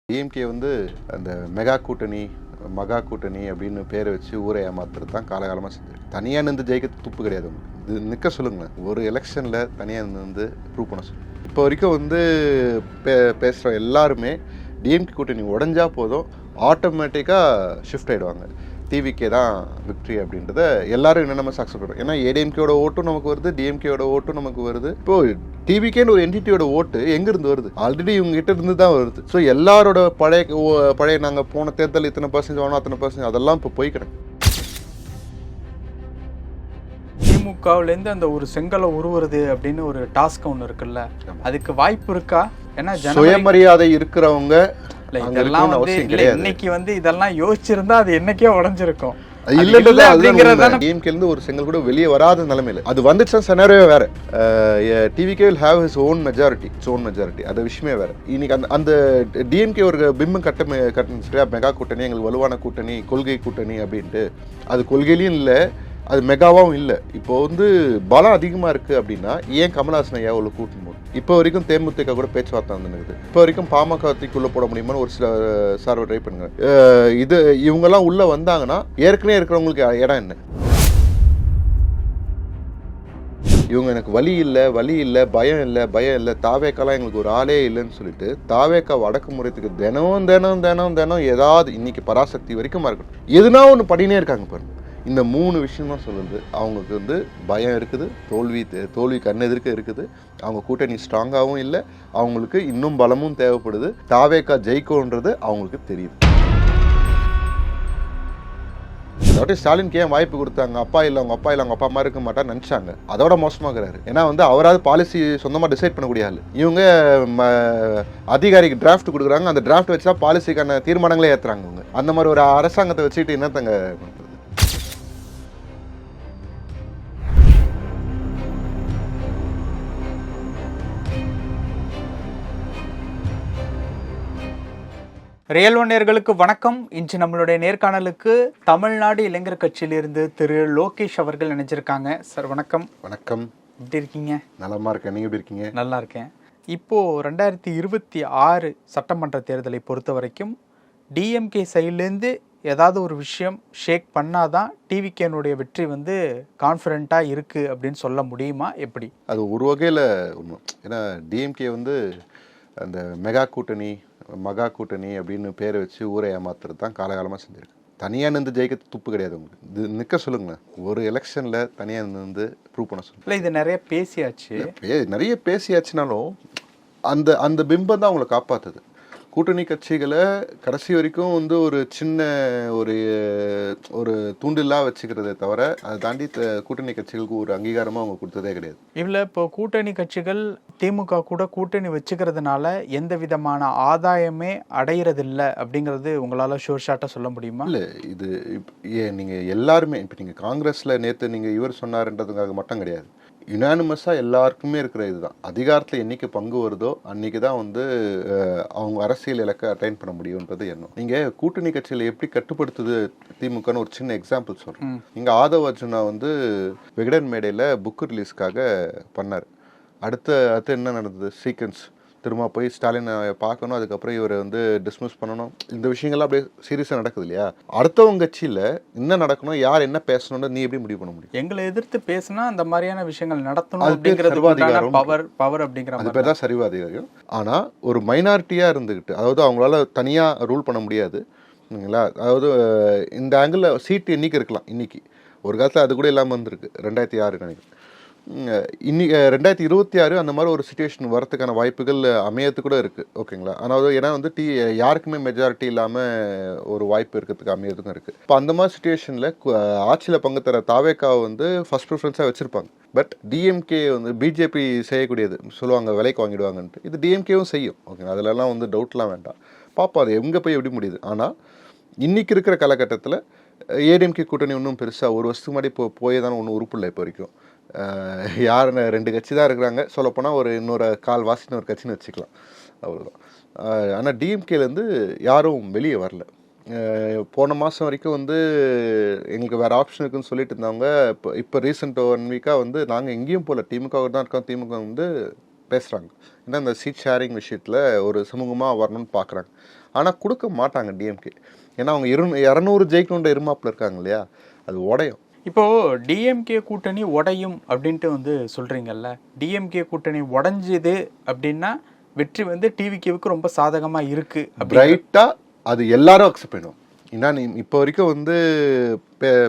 DMK வந்து அந்த mega கூட்டணி மகா கூட்டணி அப்படின்னு பேரை வச்சு ஊரை ஏமாத்துறது தான் காலகாலமாக செஞ்சிருக்கு. தனியாக நின்று ஜெயிக்க துப்பு கிடையாது உங்களுக்கு. இது நிற்க சொல்லுங்களேன், ஒரு எலெக்ஷனில் தனியாக நின்று ப்ரூவ் பண்ண சொல்லுங்கள். இப்போ வரைக்கும் வந்து பேசுகிற எல்லாருமே டிஎம்கே கூட்டணி உடஞ்சா போதும் ஆட்டோமேட்டிக்காக ஷிஃப்ட் ஆகிடுவாங்க. டிவிகே தான் விக்ட்ரி அப்படின்றத எல்லாரும் என்னென்ன அக்செப்ட் பண்ணுறோம். ஏன்னா ஏடிஎம்கேயோட ஓட்டும் நமக்கு வருது, டிஎம்கேயோட ஓட்டும் நமக்கு வருது. இப்போ டிவிகேன்னு ஒரு என்டிட்டியோட ஓட்டு எங்கேருந்து வருது? ஆல்ரெடி இவங்க கிட்ட இருந்து தான் வருது. ஸோ எல்லாரோட பழைய நாங்கள் போன தேர்தல் இத்தனை பர்சன்டேஜ் வாங்கினோம், அத்தனை பர்சன்டேஜ் அதெல்லாம் இப்போ போய் கிடக்கு. திமுகவுலேருந்து அந்த ஒரு செங்கலை உருவுறது அப்படின்னு ஒரு டாஸ்க் ஒன்று இருக்குல்ல, அதுக்கு வாய்ப்பு இருக்கா? ஏன்னா சுயமரியாதை இருக்கிறவங்க இதெல்லாம் வந்து இன்னைக்கு வந்து இதெல்லாம் யோசிச்சிருந்தா அது என்னைக்கே உடஞ்சிருக்கும். டிஎம்கேலேருந்து ஒரு செங்கல் கூட வெளியே வராத நிலைமையில அது வந்துச்சுன்னா சினாரியோ வேற. TVK will have his own majority அது விஷயமே வேற. இன்னைக்கு அந்த டிஎம்கே ஒரு பிம்பம் கட்டணும், மெகா கூட்டணி எங்களுக்கு வலுவான கூட்டணி, கொள்கை கூட்டணி அப்படின்ட்டு. அது கொள்கையிலையும் இல்லை, அது மெகாவாகவும் இல்லை. இப்போ வந்து பலம் அதிகமாக இருக்குது அப்படின்னா ஏன் கமல்ஹாசன் ஐயா உள்ள கூட்டணும் போது இப்போ வரைக்கும் தேமுதிக கூட பேச்சுவார்த்தை வந்துருக்குது. இப்போ வரைக்கும் பாமக தூக்கிக்குள்ளே போட முடியுமான்னு ஒரு சில சார்வை ட்ரை பண்ணுங்க. இது இவங்கெல்லாம் உள்ளே வந்தாங்கன்னா ஏற்கனவே இருக்கிறவங்களுக்கு இடம் என்ன? இவங்க எனக்கு வலி இல்லை பயம் இல்லை தாவேக்காலாம் எங்களுக்கு ஒரு ஆளே இல்லைன்னு சொல்லிட்டு தாவேக்கா அடக்குமுறைக்கு தினம் ஏதாவது இன்னைக்கு பராசக்தி வரைக்கும் இருக்கட்டும் எதுனா ஒன்று பண்ணினே இருக்காங்க பாருங்க. இந்த 3 விஷயம் தான் சொல்லுது. அவங்களுக்கு வந்து பயம் இருக்குது, தோல்வி கண்ணெதிர்க்க இருக்குது, அவங்க கூட்டணி ஸ்ட்ராங்காகவும் இல்லை, அவங்களுக்கு இன்னும் பலமும் தேவைப்படுது. தாவேக்கா ஜெயிக்கோன்றது அவங்களுக்கு தெரியுது. அதாவது ஸ்டாலினுக்கு ஏன் வாய்ப்பு கொடுத்தாங்க? அவங்க அப்பா அம்மா இருக்க மாட்டான்னு நினச்சாங்க. அதோட மோசமாகிறாரு. ஏன்னா வந்து அவராது பாலிசி சொந்தமாக டிசைட் பண்ணக்கூடிய ஆள். இவங்க அதிகாரிக்கு டிராஃப்ட் கொடுக்குறாங்க, அந்த டிராஃப்ட் வச்சா பாலிசிக்கான தீர்மானங்களே ஏற்றுறாங்க. அவங்க அந்த மாதிரி ஒரு அரசாங்கத்தை வச்சுக்கிட்டு என்னத்தங்க பண்ணுறது? ரியல் ஒன் நேயர்களுக்கு வணக்கம். இன்று நம்மளுடைய நேர்காணலுக்கு தமிழ்நாடு இளைஞர் கட்சியிலிருந்து திரு லோகேஷ் அவர்கள் நினைச்சிருக்காங்க. சார் வணக்கம். வணக்கம். எப்படி இருக்கீங்க? நலமா இருக்கேன். நீங்க எப்படி இருக்கீங்க? நல்லா இருக்கேன். இப்போது 2026 சட்டமன்ற தேர்தலை பொறுத்த வரைக்கும் டிஎம்கே சைட்லேருந்து ஏதாவது ஒரு விஷயம் ஷேக் பண்ணாதான் டிவிகேனுடைய வெற்றி வந்து கான்ஃபிடென்ட்டாக இருக்குது அப்படின்னு சொல்ல முடியுமா? எப்படி? அது ஒரு வகையில் உண்மை. ஏன்னா டிஎம்கே வந்து அந்த மெகா கூட்டணி மகா கூட்டணி அப்படின்னு பேரை வச்சு ஊரை ஏமாத்துறது தான் காலகாலமாக செஞ்சிருக்கு. தனியாக நின்று ஜெயிக்க துப்பு கிடையாது உங்களுக்கு. இது நிற்க சொல்லுங்களேன், ஒரு எலெக்ஷனில் தனியாக நின்று ப்ரூவ் பண்ண சொல்லுங்கள். இல்லை, இது நிறைய பேசியாச்சுனாலும் அந்த பிம்பம் தான் அவங்களை காப்பாற்றுது. கூட்டணி கட்சிகளை கடைசி வரைக்கும் வந்து ஒரு சின்ன ஒரு தூண்டிலாக வச்சுக்கிறதே தவிர அதை தாண்டி கூட்டணி கட்சிகளுக்கு ஒரு அங்கீகாரமாக அவங்க கொடுத்ததே கிடையாது. இதில் இப்போ கூட்டணி கட்சிகள் திமுக கூட கூட்டணி வச்சுக்கிறதுனால எந்த விதமான ஆதாயமே அடையிறதில்லை அப்படிங்கிறது உங்களால் ஷோர் ஷாட்டாக சொல்ல முடியுமா? இல்லை, இது நீங்கள் எல்லாருமே இப்போ நீங்கள் காங்கிரஸில் நேற்று நீங்கள் இவர் சொன்னார்ன்றதுக்காக மட்டும் கிடையாது, யுனானிமஸாக எல்லாருக்குமே இருக்கிற இதுதான். அதிகாரத்தில் என்னைக்கு பங்கு வருதோ அன்றைக்கி தான் வந்து அவங்க அரசியல் இலக்கை அட்டைன் பண்ண முடியுன்றது எண்ணம். நீங்கள் கூட்டணி கட்சியில் எப்படி கட்டுப்படுத்துது திமுகன்னு ஒரு சின்ன எக்ஸாம்பிள் சொல்கிறேன். இங்கே ஆதவ் அர்ஜுனா வந்து விகடன் மேடையில் புக்கு ரிலீஸ்க்காக பண்ணார். அடுத்து என்ன நடந்தது? சீக்வன்ஸ் திரும்ப போய் ஸ்டாலினை பார்க்கணும், அதுக்கப்புறம் இவரை வந்து டிஸ்மிஸ் பண்ணணும். இந்த விஷயங்கள்லாம் அப்படியே சீரியஸாக நடக்குது இல்லையா? அடுத்தவங்க கட்சியில் என்ன நடக்கணும், யார் என்ன பேசணும்னு நீ எப்படி முடிவு பண்ண முடியும்? எங்களை எதிர்த்து பேசினா அந்த மாதிரியான விஷயங்கள் நடத்தணும் அப்படிங்கிறது பவர் அப்படிங்கிற அது பேர் தான் சரிவாதிகாரம். ஆனால் ஒரு மைனாரிட்டியாக இருந்துக்கிட்டு, அதாவது அவங்களால தனியாக ரூல் பண்ண முடியாது இல்லைங்களா? அதாவது இந்த ஆங்கிளில் சீட்டு எண்ணிக்கை இருக்கலாம். இன்னைக்கு ஒரு காலத்தில் அது கூட இல்லாமல் இருந்திருக்கு. 2006 நினைக்கிறேன். இன்னைக்கு 2026 அந்த மாதிரி ஒரு சுச்சுவேஷன் வரதுக்கான வாய்ப்புகள் அமையத்து கூட இருக்குது. ஓகேங்களா? ஆனால் ஏன்னா வந்து யாருக்குமே மெஜாரிட்டி இல்லாமல் ஒரு வாய்ப்பு இருக்கிறதுக்கு அமையறதுக்கும் இருக்குது. இப்போ அந்த மாதிரி சுச்சுவேஷனில் ஆட்சியில் பங்கு தர தாவேக்காவை வந்து ஃபர்ஸ்ட் ப்ரிஃபரன்ஸாக வச்சுருப்பாங்க. பட் டிஎம்கே வந்து பிஜேபி செய்யக்கூடியது சொல்லுவாங்க, விலைக்கு வாங்கிடுவாங்கன்ட்டு. இது டிஎம்கேவும் செய்யும். ஓகேங்களா? அதிலெல்லாம் வந்து டவுட்லாம் வேண்டாம். பார்ப்போம் அது எங்கே போய் எப்படி முடியுது. ஆனால் இன்றைக்கி இருக்கிற காலகட்டத்தில் ஏடிஎம்கே கூட்டணி ஒன்றும் பெருசாக ஒரு வருஷத்துக்கு முன்னாடி போய் தானே ஒன்றும் உறுப்பு இல்லை. இப்போ வரைக்கும் யார் 2 கட்சி தான் இருக்கிறாங்க. சொல்லப்போனால் இன்னொரு கால்வாசின்னு ஒரு கட்சின்னு வச்சுக்கலாம், அவ்வளோதான். ஆனால் டிஎம்கேலேருந்து யாரும் வெளியே வரல. போன மாதம் வரைக்கும் வந்து எங்களுக்கு வேறு ஆப்ஷன் இருக்குதுன்னு சொல்லிட்டு இருந்தவங்க இப்போ ரீசெண்ட் 1 வீக்காக வந்து நாங்கள் எங்கேயும் போகல, திமுக தான் இருக்கோம், திமுக வந்து பேசுகிறாங்க. ஏன்னா இந்த சீட் ஷேரிங் விஷயத்தில் ஒரு சுமூகமாக வரணும்னு பார்க்குறாங்க. ஆனால் கொடுக்க மாட்டாங்க டிஎம்கே. ஏன்னா அவங்க 200 ஜெயிக்கணுன்ற இருமாப்பில் இருக்காங்க இல்லையா, அது உடையும். இப்போ டிஎம்கே கூட்டணி உடையும் அப்படின்ட்டு வந்து சொல்றீங்கல்ல, டிஎம்கே கூட்டணி உடைஞ்சுது அப்படின்னா வெற்றி வந்து டிவிகேவுக்கு ரொம்ப சாதகமா இருக்கு. பிரைட்டாக அது எல்லாரும் அக்செப்ட் பண்ணுவோம். ஏன்னா நீ இப்போ வரைக்கும் வந்து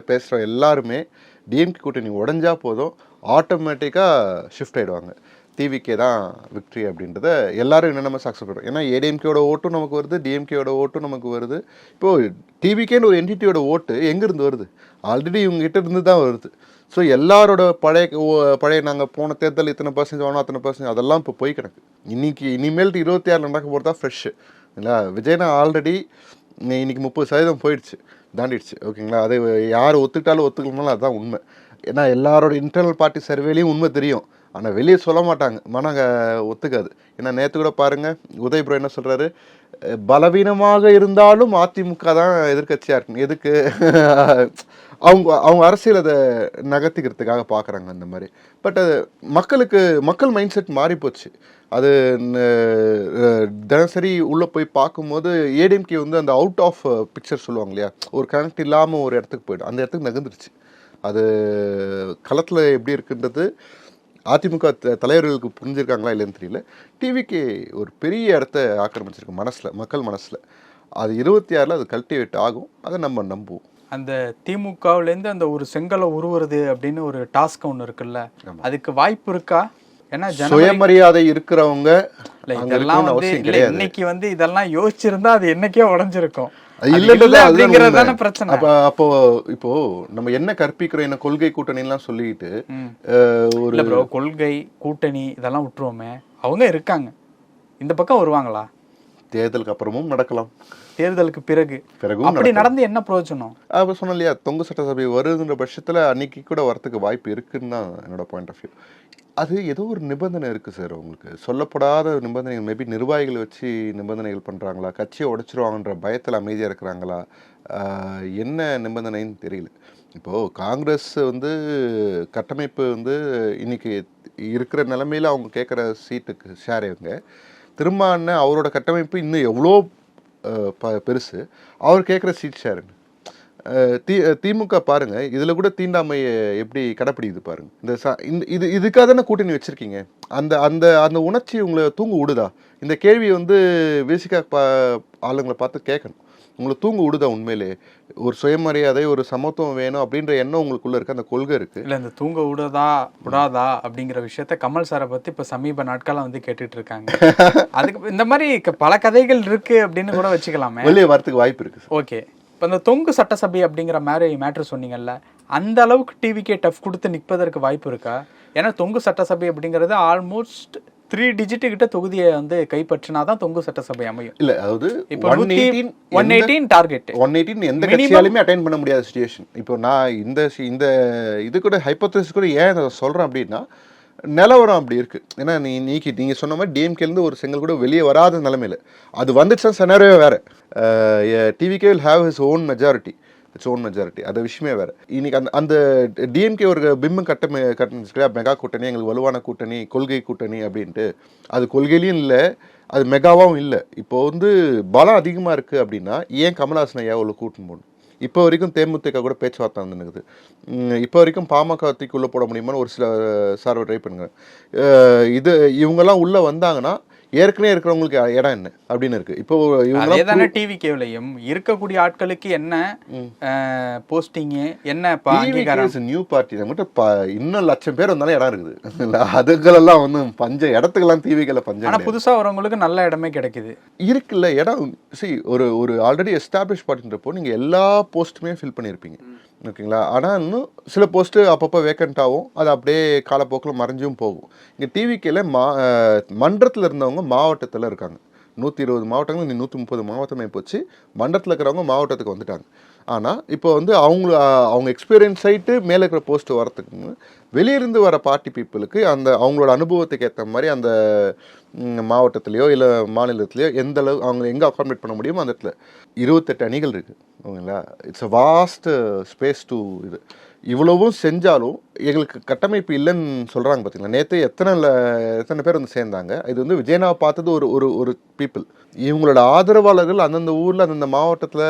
பேசுகிற எல்லாருமே டிஎம்கே கூட்டணி உடஞ்சா போதும் ஆட்டோமேட்டிக்காக ஷிஃப்ட் ஆகிடுவாங்க, டிவிகே தான் விக்ட்ரி அப்படின்றத எல்லாரும் என்னென்ன அக்செப்ட் பண்ணுறோம். ஏன்னா ஏடிஎம்கேயோட ஓட்டும் நமக்கு வருது, டிஎம்கேயோட ஓட்டும் நமக்கு வருது. இப்போது டிவிகேன்னு ஒரு என்டிட்டியோட ஓட்டு எங்கேருந்து வருது? ஆல்ரெடி இவங்ககிட்ட இருந்து தான் வருது. ஸோ எல்லாரோட பழைய நாங்கள் போன தேர்தல் இத்தனை பர்சன்டேஜ் வாங்கினோம், அத்தனை பர்சன்டேஜ் அதெல்லாம் இப்போ போய் கிடக்கு. இனிமேல்ட்டு 26 நடக்க போகிறது தான் ஃப்ரெஷ்ஷு இல்லை. விஜய்னா ஆல்ரெடி இன்னைக்கு 30% போயிடுச்சு, தாண்டிடுச்சு. ஓகேங்களா, அதை யார் ஒத்துக்கிட்டாலும் ஒத்துக்கணும்னாலும் அதுதான் உண்மை. ஏன்னா எல்லாரோட இன்டர்னல் பார்ட்டி சர்வேலையும் உண்மை தெரியும், ஆனால் வெளியே சொல்ல மாட்டாங்க, மனங்க ஒத்துக்காது. ஏன்னா நேற்று கூட பாருங்கள், உதய் ப்ரோ என்ன சொல்கிறாரு, பலவீனமாக இருந்தாலும் அதிமுக தான் எதிர்கட்சியாக இருக்கணும். எதுக்கு? அவங்க அரசியல் அதை நகர்த்திக்கிறதுக்காக பார்க்குறாங்க அந்த மாதிரி. பட் அது மக்கள் மைண்ட் செட் மாறி போச்சு. அது தினசரி உள்ளே போய் பார்க்கும்போது ஏடிஎம்கே வந்து அந்த அவுட் ஆஃப் பிக்சர் சொல்லுவாங்க இல்லையா, ஒரு கனெக்ட் இல்லாமல் ஒரு இடத்துக்கு போய்டும், அந்த இடத்துக்கு நகர்ந்துருச்சு. அது களத்தில் எப்படி இருக்குன்றது அதிமுக தலைவர்களுக்கு புரிஞ்சிருக்காங்களா இல்லைன்னு தெரியல. டிவிக்கு ஒரு பெரிய இடத்த ஆக்கிரமிச்சிருக்கு மனசில், மக்கள் மனசில். அது 26 அது கல்டிவேட் ஆகும், அதை நம்ம நம்புவோம். அந்த திமுகவுலேருந்து அந்த ஒரு செங்கலை உருவுறது அப்படின்னு ஒரு டாஸ்க் ஒன்று இருக்குல்ல, அதுக்கு வாய்ப்பு இருக்கா? ஏன்னா சுயமரியாதை இருக்கிறவங்க இதெல்லாம் வந்து இன்னைக்கு வந்து இதெல்லாம் யோசிச்சிருந்தா அது என்னைக்கே உடஞ்சிருக்கும். அப்போ இப்போ நம்ம என்ன கற்பிக்கிறோம், என்ன கொள்கை கூட்டணி எல்லாம் சொல்லிட்டு ஒரு கொள்கை கூட்டணி இதெல்லாம் விட்டுருவோமே, அவங்க இருக்காங்க, இந்த பக்கம் வருவாங்களா? தேர்தலுக்கு அப்புறமும் நடக்கலாம், தேர்தலுக்கு பிறகு அப்படி நடந்து என்ன பிரயோஜனம்? அப்ப சொன்ன இல்லையா, தொங்கு சட்டசபை வருதுன்ற பட்சத்துல அன்னைக்கு கூட வரத்துக்கு வாய்ப்பு இருக்குன்னு தான் என்னோட பாயிண்ட் ஆஃப் வியூ. அது ஏதோ ஒரு நிபந்தனை இருக்குது சார், உங்களுக்கு சொல்லப்படாத நிபந்தனைகள். மேபி நிர்வாகிகளை வச்சு நிபந்தனைகள் பண்ணுறாங்களா, கட்சியை உடைச்சிருவாங்கன்ற பயத்தில் அமைதியாக இருக்கிறாங்களா, என்ன நிபந்தனைன்னு தெரியல. இப்போது காங்கிரஸ் வந்து கட்டமைப்பு வந்து இன்னைக்கு இருக்கிற நிலைமையில் அவங்க கேட்குற சீட்டுக்கு ஷேர் இவங்க திரும்ப அவரோட கட்டமைப்பு இன்னும் எவ்வளோ பெருசு, அவர் கேட்குற சீட் ஷேருன்னு. திமுக பாருங்க, இதுல கூட தீண்டாமையை எப்படி கடைப்பிடிக்குது பாருங்க. இந்த இதுக்காக தானே கூட்டணி வச்சிருக்கீங்க. அந்த அந்த அந்த உணர்ச்சி உங்களை தூங்க விடுதா? இந்த கேள்வி வந்து விசிகா ஆளுங்களை பார்த்து கேட்கணும். உங்களை தூங்க விடுதா? உண்மையிலே ஒரு சுயமரியாதை, ஒரு சமத்துவம் வேணும் அப்படின்ற எண்ணம் உங்களுக்குள்ள இருக்கு, அந்த கொள்கை இருக்கு இல்ல? இந்த தூங்க விடாதா அப்படிங்கிற விஷயத்த கமல் சாரை பத்தி இப்ப சமீப நாட்களா வந்து கேட்டுட்டு இருக்காங்க. அதுக்கு இந்த மாதிரி பல கதைகள் இருக்கு அப்படின்னு கூட வச்சுக்கலாமே, வெளியே வரத்துக்கு வாய்ப்பு இருக்கு. ஓகே, இப்போ இந்த தொங்கு சட்டசபை அப்படிங்கிற மாதிரி மேட்ரு சொன்னீங்கல்ல, அந்த அளவுக்கு டிவிக்கே டஃப் கொடுத்து நிற்பதற்கு வாய்ப்பு இருக்கா? ஏன்னா தொங்கு சட்டசபை அப்படிங்கிறது ஆல்மோஸ்ட் 3 டிஜிட் கிட்ட தொகுதியை வந்து கைப்பற்றினா தான் தொங்கு சட்டசபை அமையும். இல்ல, அதாவது இப்போ 118 டார்கெட், 118 எந்த கட்சியாலுமே அட்டைன் பண்ண முடியாத சிச்சுவேஷன். இப்போ நான் இந்த இது கூட ஹைப்போதசிஸ் கூட ஏன் சொல்றேன் அப்படின்னா, நிலவரம் அப்படி இருக்கு. ஏன்னா நீங்க சொன்ன மாதிரி டிஎம்கேலேருந்து ஒரு செங்கல் கூட வெளியே வராத நிலைமையில அது வந்துச்சுன்னா சினாரியோ வேற. TVK will have his own majority, அது விஷயமே வேற. இன்னைக்கு அந்த டிஎம்கே ஒரு பிம்பம் கட்டமைச்சு மெகா கூட்டணி, எங்களுக்கு வலுவான கூட்டணி, கொள்கை கூட்டணி அப்படின்ட்டு. அது கொள்கையிலையும் இல்லை, அது மெகாவாகவும் இல்லை. இப்போ வந்து பலம் அதிகமாக இருக்குது அப்படின்னா ஏன் கமல்ஹாசன் ஐயா அவ்வளோ கூட்டணும் போடணும்? இப்போ வரைக்கும் தேமுதிக கூட பேச்சுவார்த்தை வந்துனுக்குது. இப்போ வரைக்கும் பாமக தூக்கி உள்ளே போட முடியுமான்னு ஒரு சில சார்வை ட்ரை பண்ணுங்க. இவங்கெல்லாம் உள்ளே வந்தாங்கன்னா ஏற்கனவே இருக்கிறவங்களுக்கு இடம் என்ன அப்படின்னு இருக்கு. இப்போ இவங்க டிவி கேவலையும் இருக்கக்கூடிய ஆட்களுக்கு என்ன போஸ்டிங், என்ன நியூ பார்ட்டி நம்மகிட்ட இன்னும் 1,00,000 பேர் வந்தாலும் இடம் இருக்குது. அதுகளெல்லாம் வந்து பஞ்சம், இடத்துக்கெல்லாம் டிவிகளை பஞ்சம். ஆனால் புதுசாக வரவங்களுக்கு நல்ல இடமே கிடைக்குது இருக்குல்ல இடம். ஒரு ஆல்ரெடி எஸ்டாப்ளிஷ் பார்ட்டின்றப்போ நீங்கள் எல்லா போஸ்ட்டுமே ஃபில் பண்ணியிருப்பீங்க, ஓகேங்களா? ஆனால் இன்னும் சில போஸ்ட்டு அப்பப்போ வேக்கண்ட் ஆகும், அது அப்படியே காலப்போக்கில் மறைஞ்சும் போகும். இங்கே டிவிக்கில் மன்றத்தில் இருந்தவங்க மாவட்டத்தில் இருக்காங்க. 120 மாவட்டங்கள் 130 மாவட்டமே போச்சு. மன்றத்தில் இருக்கிறவங்க மாவட்டத்துக்கு வந்துட்டாங்க. ஆனால் இப்போ வந்து அவங்க எக்ஸ்பீரியன்ஸ் ஆகிட்டு மேலே இருக்கிற போஸ்ட்டு வரத்துக்கு வெளியிருந்து வர பார்ட்டி பீப்புளுக்கு அவங்களோட அனுபவத்துக்கு ஏற்ற மாதிரி அந்த மாவட்டத்துலேயோ இல்லை மாநிலத்திலையோ எந்த அளவு அவங்க எங்கே அக்காமடேட் பண்ண முடியுமோ அந்த இடத்துல 28 அணிகள் இருக்குது, ஓகேங்களா? It's a vast space to இது. இவ்வளவும் செஞ்சாலும் எங்களுக்கு கட்டமைப்பு இல்லைன்னு சொல்கிறாங்க பார்த்தீங்களா. நேற்று எத்தனை பேர் வந்து சேர்ந்தாங்க. இது வந்து விஜயனாவை பார்த்தது ஒரு ஒரு ஒரு பீப்புள். இவங்களோட ஆதரவாளர்கள் அந்தந்த ஊரில் அந்தந்த மாவட்டத்தில்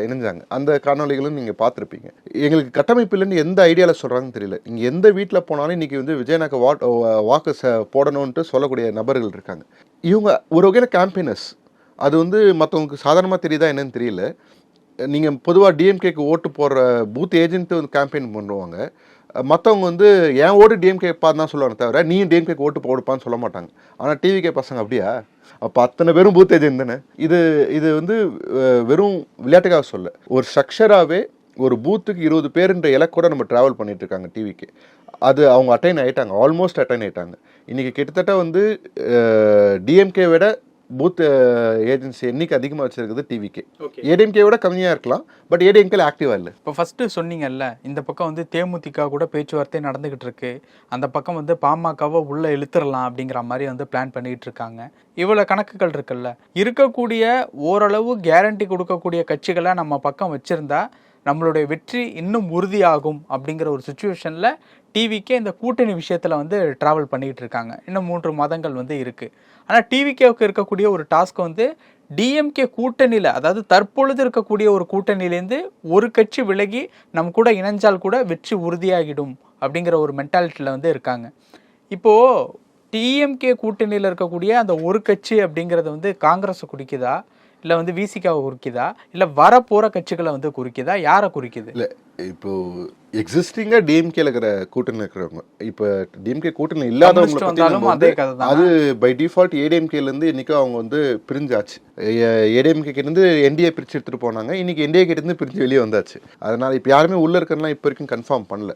இணைஞ்சாங்க. அந்த காணொலிகளும் நீங்கள் பார்த்துருப்பீங்க. எங்களுக்கு கட்டமைப்பு இல்லைன்னு எந்த ஐடியாவில் சொல்கிறாங்கன்னு தெரியல. இங்கே எந்த வீட்டில் போனாலும் இன்றைக்கி வந்து விஜயனாக்கு வாக்கு போடணுன்ட்டு சொல்லக்கூடிய நபர்கள் இருக்காங்க. இவங்க ஒரு வகையில் கேம்பெயினர்ஸ். அது வந்து மற்றவங்களுக்கு சாதாரணமாக தெரியுதா என்னன்னு தெரியல. நீங்கள் பொதுவாக டிஎம்கேக்கு ஓட்டு போடுற பூத் ஏஜென்ட்டு வந்து கேம்பெயின் பண்ணுவாங்க. மற்றவங்க வந்து என் ஓட்டு டிஎம்கே பார்த்து தான் சொல்லுவாங்க தவிர நீயும் டிஎம்கேக்கு ஓட்டு போடுப்பான்னு சொல்ல மாட்டாங்க. ஆனால் டிவிகே பசங்க அப்படியா? அப்போ அத்தனை பேரும் பூத் ஏஜென்ட் தானே. இது வந்து வெறும் விளையாட்டுக்காக சொல்ல, ஒரு ஸ்ட்ரக்சராகவே ஒரு பூத்துக்கு 20 பேருன்ற இலக்கோட நம்ம ட்ராவல் பண்ணிட்டு இருக்காங்க டிவிக்கு. அது அவங்க அட்டைன் ஆகிட்டாங்க, ஆல்மோஸ்ட் அட்டைன் ஆகிட்டாங்க. இன்றைக்கி கிட்டத்தட்ட வந்து டிஎம்கே விட பூத் ஏஜென்சி எண்ணிக்கை அதிகமாக வச்சிருக்குது டிவிக்கு. ஏடிஎம்கே விட கம்மியாக இருக்கலாம், பட் ஏடிஎம்கேல ஆக்டிவாக இல்லை. இப்போ ஃபஸ்ட்டு சொன்னீங்கல்ல, இந்த பக்கம் வந்து தேமுதிக கூட பேச்சுவார்த்தை நடந்துகிட்டு இருக்கு, அந்த பக்கம் வந்து பாமகவை உள்ளே இழுத்துடலாம் அப்படிங்கிற மாதிரி வந்து பிளான் பண்ணிக்கிட்டு இருக்காங்க. இவ்வளோ கணக்குகள் இருக்குல்ல, இருக்கக்கூடிய ஓரளவு கேரண்டி கொடுக்கக்கூடிய கட்சிகளை நம்ம பக்கம் வச்சுருந்தா நம்மளுடைய வெற்றி இன்னும் உறுதியாகும் அப்படிங்கிற ஒரு சுச்சுவேஷனில் டிவிக்கே இந்த கூட்டணி விஷயத்தில் வந்து ட்ராவல் பண்ணிக்கிட்டு இருக்காங்க. இன்னும் 3 மாதங்கள் வந்து இருக்குது. ஆனால் டிவிகேவுக்கு இருக்கக்கூடிய ஒரு டாஸ்க் வந்து டிஎம்கே கூட்டணியில், அதாவது தற்பொழுது இருக்கக்கூடிய ஒரு கூட்டணியிலேருந்து ஒரு கட்சி விலகி நம்ம கூட இணைஞ்சால் கூட வெற்றி உறுதியாகிடும் அப்படிங்கிற ஒரு மென்டாலிட்டியில் வந்து இருக்காங்க. இப்போது டிஎம்கே கூட்டணியில் இருக்கக்கூடிய அந்த ஒரு கட்சி அப்படிங்கிறது வந்து காங்கிரஸை குறிக்குதா, இல்லை வந்து விசிகாவை குறிக்குதா, இல்லை வரப்போகிற கட்சிகளை வந்து குறிக்குதா, யாரை குறிக்குது? இல்லை, இப்போது எக்ஸிஸ்டிங்காக டிஎம்கேல இருக்கிற கூட்டணி இருக்கிறவங்க, இப்போ டிஎம்கே கூட்டணி இல்லாதவங்க அது பை டிஃபால்ட் ஏடிஎம்கேலேருந்து இன்றைக்கும் அவங்க வந்து பிரிஞ்சாச்சு. ஏடிஎம்கேலேருந்து என்டிஏ பிரித்து எடுத்துகிட்டு போனாங்க. இன்றைக்கி என்டிஏ பிரிஞ்சு வெளியே வந்தாச்சு. அதனால் இப்போ யாருமே உள்ளே இருக்கிறலாம் இப்போ வரைக்கும் கன்ஃபார்ம் பண்ணல.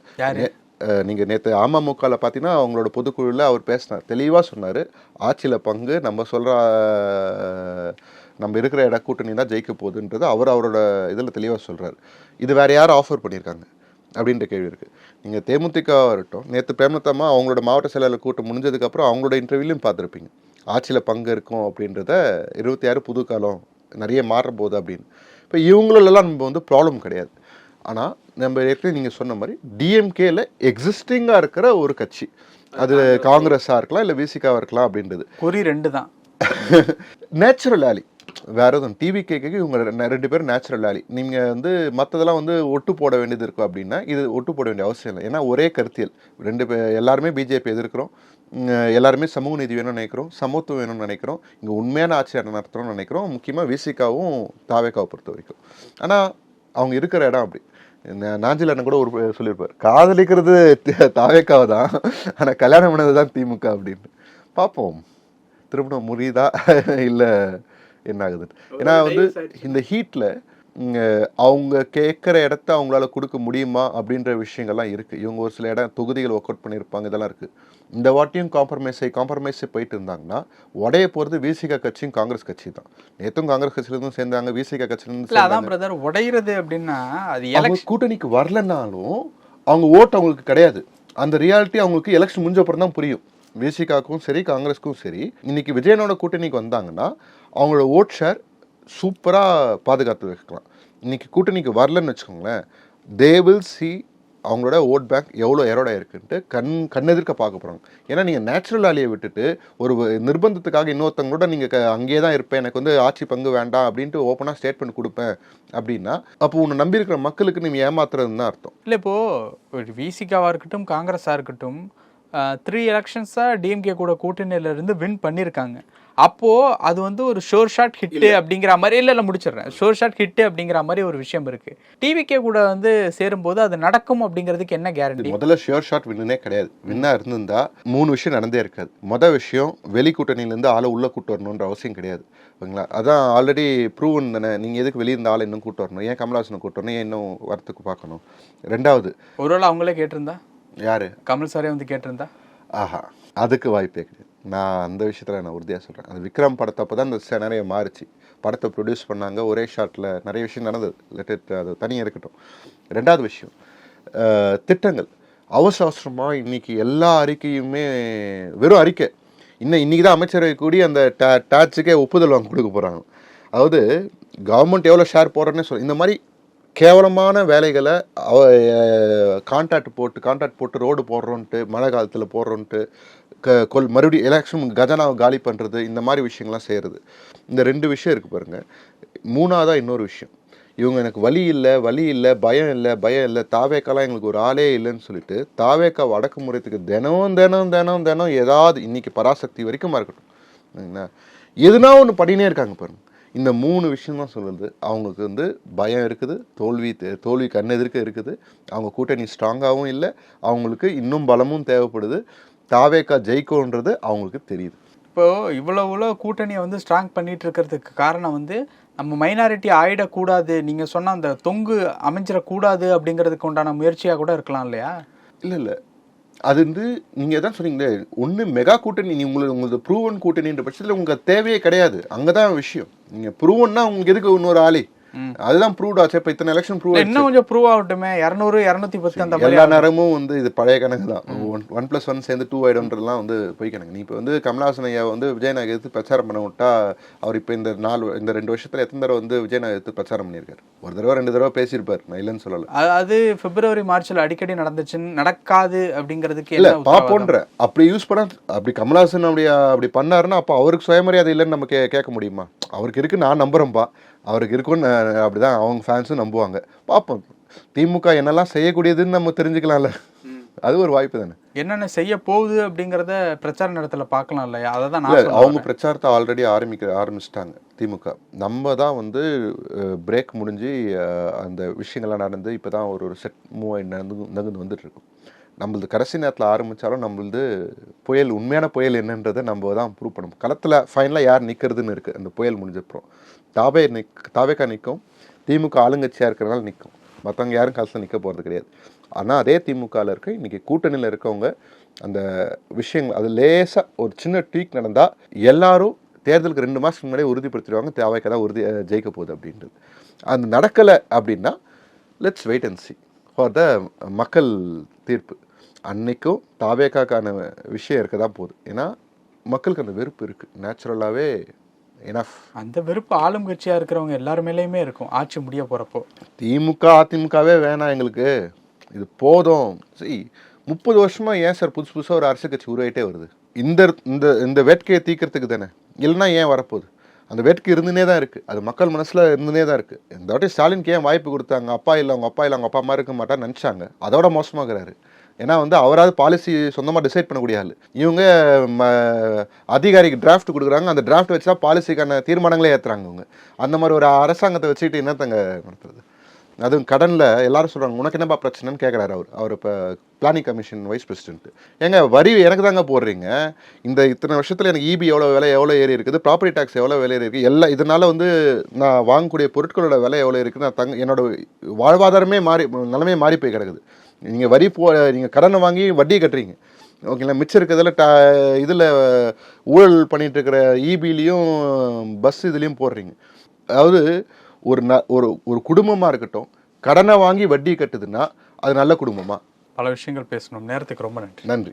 நீங்கள் நேற்று அமமுகவில் பார்த்தீங்கன்னா அவங்களோட பொதுக்குழுவில் அவர் பேசினார், தெளிவாக சொன்னார், ஆட்சியில் பங்கு நம்ம இருக்கிற இட கூட்டணி தான் ஜெயிக்க போகுதுன்றது அவரோட இதில் தெளிவாக சொல்கிறார். இது வேறு யாரும் ஆஃபர் பண்ணியிருக்காங்க அப்படின்ற கேள்வி இருக்குது. நீங்கள் தேமுதிக இருக்கட்டும், நேற்று பிரேமலதா அவங்களோட மாவட்ட செயலாளர் கூட்டம் முடிஞ்சதுக்கப்புறம் அவங்களோட இன்டர்வியூலையும் பார்த்துருப்பீங்க, ஆட்சியில் பங்கு இருக்கும் அப்படின்றத 26 புது காலம் நிறைய மாற போகுது அப்படின்னு. இப்போ இவங்களெல்லாம் நம்ம வந்து ப்ராப்ளம் கிடையாது. ஆனால் நம்ம ஏற்கனவே நீங்கள் சொன்ன மாதிரி டிஎம்கேல எக்ஸிஸ்டிங்காக இருக்கிற ஒரு கட்சி, அது காங்கிரஸாக இருக்கலாம் இல்லை விசிகாவாக இருக்கலாம் அப்படின்றது குறி 2 தான். நேச்சுரல் ஆலி வேறு எதுவும். டிவிகேக்கு இவங்க 2 பேரும் நேச்சுரல் ஆலி. நீங்கள் வந்து மற்றதெல்லாம் வந்து ஒட்டு போட வேண்டியது இருக்கும் அப்படின்னா இது ஒட்டு போட வேண்டிய அவசியம் இல்லை. ஏன்னா ஒரே கருத்தியல், 2 பேர் எல்லாருமே பிஜேபி எதிர்க்கிறோம், எல்லாருமே சமூக நீதி வேணும்னு நினைக்கிறோம், சமத்துவம் வேணும்னு நினைக்கிறோம், இங்கே உண்மையான ஆட்சி நடத்துகிறோம்னு நினைக்கிறோம், முக்கியமாக விசிகாவும் தாவேக்காவை பொறுத்த வரைக்கும். ஆனால் அவங்க இருக்கிற இடம் அப்படி. நாஞ்சில் அண்ணன் கூட ஒரு சொல்லியிருப்பார், காதலிக்கிறது தாவேக்காவை தான், ஆனால் கல்யாணம் பண்ணது தான் திமுக அப்படின்னு. பார்ப்போம் திருமணம் முறியுதா இல்லை என்ன ஆகுது. ஏன்னா வந்து இந்த ஹீட்டில் அவங்க கேட்குற இடத்த அவங்களால கொடுக்க முடியுமா அப்படின்ற விஷயங்கள்லாம் இருக்குது. இவங்க ஒரு சில தொகுதிகள் ஒர்க் அவுட் பண்ணியிருப்பாங்க, இதெல்லாம் இருக்குது. இந்த வாட்டியும் காம்ப்ரமைஸை போயிட்டு இருந்தாங்கன்னா உடைய போகிறது விசிகா கட்சியும் காங்கிரஸ் கட்சி தான். நேற்றும் காங்கிரஸ் கட்சியிலேருந்து சேர்ந்தாங்க, விசிகா கட்சியிலேருந்து உடையிறது அப்படின்னா அது கூட்டணிக்கு வரலனாலும் அவங்க ஓட்டு அவங்களுக்கு கிடையாது. அந்த ரியாலிட்டி அவங்களுக்கு எலெக்ஷன் முடிஞ்ச அப்புறம் தான் புரியும். விசிகாவுக்கும் சரி காங்கிரஸுக்கும் சரி, இன்னைக்கு விஜயனோட கூட்டணிக்கு வந்தாங்கன்னா அவங்களோட ஓட் ஷேர் சூப்பராக பாதுகாத்து வைக்கலாம். இன்னைக்கு கூட்டணிக்கு வரலன்னு வச்சுக்கோங்களேன், தே வில் சி அவங்களோட ஓட் பேங்க் எவ்வளோ எரோட இருக்குன்ட்டு கண்ணெதிர்க்க பார்க்க போகிறாங்க. ஏன்னா நீங்கள் நேச்சுரல் ஆலியை விட்டுட்டு ஒரு நிர்பந்தத்துக்காக இன்னொருத்தவங்களோட நீங்கள் அங்கேயே தான் இருப்பேன், எனக்கு வந்து ஆட்சி பங்கு வேண்டாம் அப்படின்ட்டு ஓப்பனாக ஸ்டேட்மெண்ட் கொடுப்பேன் அப்படின்னா அப்போ உன்னை நம்பியிருக்கிற மக்களுக்கு நீங்கள் ஏமாத்துறதுன்னு தான் அர்த்தம். இல்லை, இப்போது விசிகாவாக இருக்கட்டும் காங்கிரஸாக இருக்கட்டும் 3 எலெக்ஷன்ஸாக டிஎம்கே கூட கூட்டணியிலேருந்து வின் பண்ணியிருக்காங்க. அப்போது அது வந்து ஒரு ஷோர் ஷாட் ஹிட்டு அப்படிங்கிற மாதிரி இல்லை முடிச்சிடுறேன், ஷோர் ஷாட் ஹிட்டு அப்படிங்கிற மாதிரி ஒரு விஷயம் இருக்குது. டிவிகே கூட வந்து சேரும்போது அது நடக்கும் அப்படிங்கிறதுக்கு என்ன கேரண்டி? முதல்ல ஷோர் ஷாட் வின்னே கிடையாது. வின்னாக இருந்திருந்தா 3 விஷயம் நடந்தே இருக்காது. மொதல் விஷயம், வெளி கூட்டணியிலேருந்து ஆளை உள்ளே கூட்டு வரணுன்ற அவசியம் கிடையாது, ஓகேங்களா? அதான் ஆல்ரெடி ப்ரூவன் தானே. நீங்கள் எதுக்கு வெளியே இருந்த ஆளை இன்னும் கூட்டு வரணும், ஏன் கமல்ஹாசனை கூட்டு வரணும், ஏன் இன்னும் வரத்துக்கு பார்க்கணும்? 2வது, ஒருவேளை அவங்களே கேட்டிருந்தா, யாரு கமல் சாரே வந்து கேட்டிருந்தா, ஆஹா, அதுக்கு வாய்ப்பே கிடையாது. நான் அந்த விஷயத்தில் நான் உறுதியாக சொல்கிறேன். அந்த விக்ரம் படத்தப்போ தான் இந்த நிறைய மாறிச்சு. படத்தை ப்ரொடியூஸ் பண்ணாங்க, ஒரே ஷாட்டில் நிறைய விஷயம் நடந்தது, அது தனியாக இருக்கட்டும். 2வது விஷயம், திட்டங்கள் அவசரமாக இன்றைக்கி எல்லா அறிக்கையுமே வெறும் அறிக்கை. இன்றைக்கி தான் அமைச்சரவை கூடி அந்த டேக்ஸுக்கே ஒப்புதல் வாங்க கொடுக்க போகிறாங்க. அதாவது கவர்மெண்ட் எவ்வளோ ஷேர் போடுறேன்னு இந்த மாதிரி கேவலமான வேலைகளை கான்ட்ராக்ட் போட்டு ரோடு போடுறோன்ட்டு மழை காலத்தில் போடுறோன்ட்டு மறுபடியும் எலெக்ஷன் கஜனாவை காலி பண்ணுறது, இந்த மாதிரி விஷயங்கள்லாம் செய்கிறது. இந்த 2 விஷயம் இருக்குது பாருங்கள். 3ஆவதாக இன்னொரு விஷயம், இவங்க எனக்கு வழி இல்லை பயம் இல்லை தாவேக்காலாம் எங்களுக்கு ஒரு ஆளே இல்லைன்னு சொல்லிட்டு தாவேக்காவை அடக்குமுறைத்துக்கு தினம் ஏதாவது இன்னைக்கு பராசக்தி வரைக்கும் இருக்கட்டும் எதுனா ஒன்று பண்ணினே இருக்காங்க பாருங்க. இந்த 3 விஷயம் தான் சொல்லுது. அவங்களுக்கு வந்து பயம் இருக்குது, தோல்வி கண்ணெதிர்க்க இருக்குது, அவங்க கூட்டணி ஸ்ட்ராங்காகவும் இல்லை, அவங்களுக்கு இன்னும் பலமும் தேவைப்படுது, தாவேக்கா ஜெயிக்கும்ன்றது அவங்களுக்கு தெரியுது. இப்போ இவ்வளோ கூட்டணியை வந்து ஸ்ட்ராங் பண்ணிட்டு இருக்கிறதுக்கு காரணம் வந்து நம்ம மைனாரிட்டி ஆயிடக்கூடாது, நீங்க சொன்ன அந்த தொங்கு அமைஞ்சிடக்கூடாது அப்படிங்கிறதுக்கு உண்டான முயற்சியாக கூட இருக்கலாம் இல்லையா? இல்லை அது வந்து நீங்கள் தான் சொன்னீங்களே, ஒன்று மெகா கூட்டணி, உங்களுக்கு ப்ரூவன் கூட்டணின்ற பட்சத்தில் உங்களுக்கு தேவையே கிடையாது. அங்கே தான் விஷயம். நீங்கள் ப்ரூவன்னா உங்களுக்கு எதுக்கு இன்னொரு ஆளி? அதுதான் ப்ரூவ் ஆச்சு. இப்போ இத்தனை எலெக்ஷன் ப்ரூவ் இன்னும் கொஞ்சம் ப்ரூவ் ஆகட்டுமே. 200 210 அந்த எல்லா நேரமும் வந்து இது பழைய கணக்கு தான். 1+1 சேர்ந்து 2 ஆயிடும்ன்றதுலாம் வந்து பொய் கணக்கு. நீ இப்போ வந்து கமலஹாசன் ஐயா வந்து விஜயநாயகர் எடுத்து பிரச்சாரம் பண்ண விட்டா அவர் இப்போ இந்த 2 வருஷத்துல எத்தனை தடவை வந்து விஜயநாயகர் எடுத்து பிரச்சாரம் பண்ணியிருக்காரு? ஒரு தடவை 2 தடவை பேசியிருப்பார், நான் இல்லைன்னு சொல்லலை. அது பிப்ரவரி மார்ச்ல அடிக்கடி நடக்காது அப்படிங்கிறதுக்கு இல்லை பாப்போன்ற அப்படி யூஸ் பண்ண, அப்படி கமலஹாசன் அப்படி பண்ணாருன்னா அப்போ அவருக்கு சுயமரியாதை இல்லைன்னு நம்ம கேட்க முடியுமா? அவருக்கு இருக்கு, நான் நம்புறேன்ப்பா, அவருக்கு இருக்குன்னு அப்படிதான் அவங்க ஃபேன்ஸும் நம்புவாங்க. பார்ப்போம் திமுக என்னெல்லாம் செய்யக்கூடியதுன்னு நம்ம தெரிஞ்சுக்கலாம்ல, அது ஒரு வாய்ப்பு தானே. என்னென்ன செய்ய போகுது அப்படிங்கிறத பிரச்சார நேரத்தில் பார்க்கலாம் இல்லையா? அதை தான் அவங்க பிரச்சாரத்தை ஆல்ரெடி ஆரம்பிச்சிட்டாங்க திமுக. நம்ம தான் வந்து பிரேக் முடிஞ்சு அந்த விஷயங்கள்லாம் நடந்து இப்போ தான் ஒரு செட் மூவ் நகர்ந்து வந்துட்டு இருக்கோம். நம்மளது கடைசி நேரத்தில் ஆரம்பித்தாலும் நம்மளது புயல், உண்மையான புயல் என்னன்றதை நம்ம தான் ப்ரூவ் பண்ணணும். களத்தில் ஃபைனலாக யார் நிற்கிறதுன்னு இருக்குது. அந்த புயல் முடிஞ்சப்புறம் தாவேக்கா நிற்கும், திமுக ஆளுங்கட்சியாக இருக்கிறனால நிற்கும், மற்றவங்க யாரும் களத்தில் நிற்க போகிறது கிடையாது. ஆனால் அதே திமுகவில் இருக்க இன்றைக்கி கூட்டணியில் இருக்கவங்க அந்த விஷயங்கள் அது லேசாக ஒரு சின்ன ட்வீக் நடந்தால் எல்லாரும் தேர்தலுக்கு 2 மாதத்துக்கு முன்னாடியே உறுதிப்படுத்திடுவாங்க தாவேக்கா தான் ஜெயிக்க போகுது அப்படின்றது. அது நடக்கலை அப்படின்னா let's wait and see for the மக்கள் தீர்ப்பு. அன்னைக்கும் தாவேக்காக்கான விஷயம் இருக்க தான் போகுது. ஏன்னா மக்களுக்கு அந்த வெறுப்பு இருக்குது நேச்சுரலாகவே. எனஃப் அந்த வெறுப்பு ஆளும் கட்சியாக இருக்கிறவங்க எல்லாருமேலேயுமே இருக்கும் ஆட்சி முடிய போகிறப்போ. திமுக அதிமுகவே வேணாம் எங்களுக்கு, இது போதும். சரி 30 வருஷமாக ஏன் சார் புதுசாக ஒரு அரசியல் கட்சி உருவாயிட்டே வருது? இந்த வேட்கையை தீக்கிறதுக்கு தானே, இல்லைன்னா ஏன் வரப்போகுது? அந்த வேட்கை இருந்துனே தான் இருக்குது, அது மக்கள் மனசில் இருந்துனே தான் இருக்குது. இந்த வாட்டி ஸ்டாலினுக்கு ஏன் வாய்ப்பு கொடுத்தாங்க? அப்பா இல்லை அவங்க அப்பா அம்மா இருக்க மாட்டான்னு நினச்சாங்க, அதோட மோசமாகிறாரு. ஏன்னா வந்து அவராது பாலிசி சொந்தமாக டிசைட் பண்ணக்கூடிய ஆள். இவங்க அதிகாரிக்கு டிராஃப்ட் கொடுக்குறாங்க, அந்த டிராஃப்ட் வச்சு தான் பாலிசிக்கான தீர்மானங்களே ஏற்றுறாங்க. அவங்க அந்த மாதிரி ஒரு அரசாங்கத்தை வச்சுக்கிட்டு என்னத்தங்க நடத்துறது? அதுவும் கடனில் எல்லாரும் சொல்கிறாங்க, உனக்கு என்னப்பா பிரச்சனைன்னு கேட்குறாரு அவர் இப்போ பிளானிங் கமிஷன் வைஸ் பிரசிடென்ட். ஏங்க வரி எனக்கு தாங்க போடுறீங்க, இத்தனை வருஷத்தில் எனக்கு இபி எவ்வளோ ஏறி இருக்குது, ப்ராப்பர்ட்டி டேக்ஸ் எவ்வளோ விலை ஏறி இருக்குது, எல்லாம் இதனால் வந்து நான் வாங்கக்கூடிய பொருட்களோட விலை எவ்வளோ இருக்குது, நான் என்னோட வாழ்வாதாரமே நிலைமையே மாறி போய் கிடக்குது. நீங்கள் நீங்கள் கடனை வாங்கி வட்டியை கட்டுறீங்க, ஓகேங்களா? மிச்சம் இருக்கிறதுல இதில் ஊழல் பண்ணிகிட்டு இருக்கிற இபிலையும் பஸ் இதுலேயும் போடுறீங்க. அதாவது ஒரு குடும்பமாக இருக்கட்டும், கடனை வாங்கி வட்டி கட்டுதுன்னா அது நல்ல குடும்பமா? பல விஷயங்கள் பேசணும். நேரத்துக்கு ரொம்ப நன்றி. நன்றி.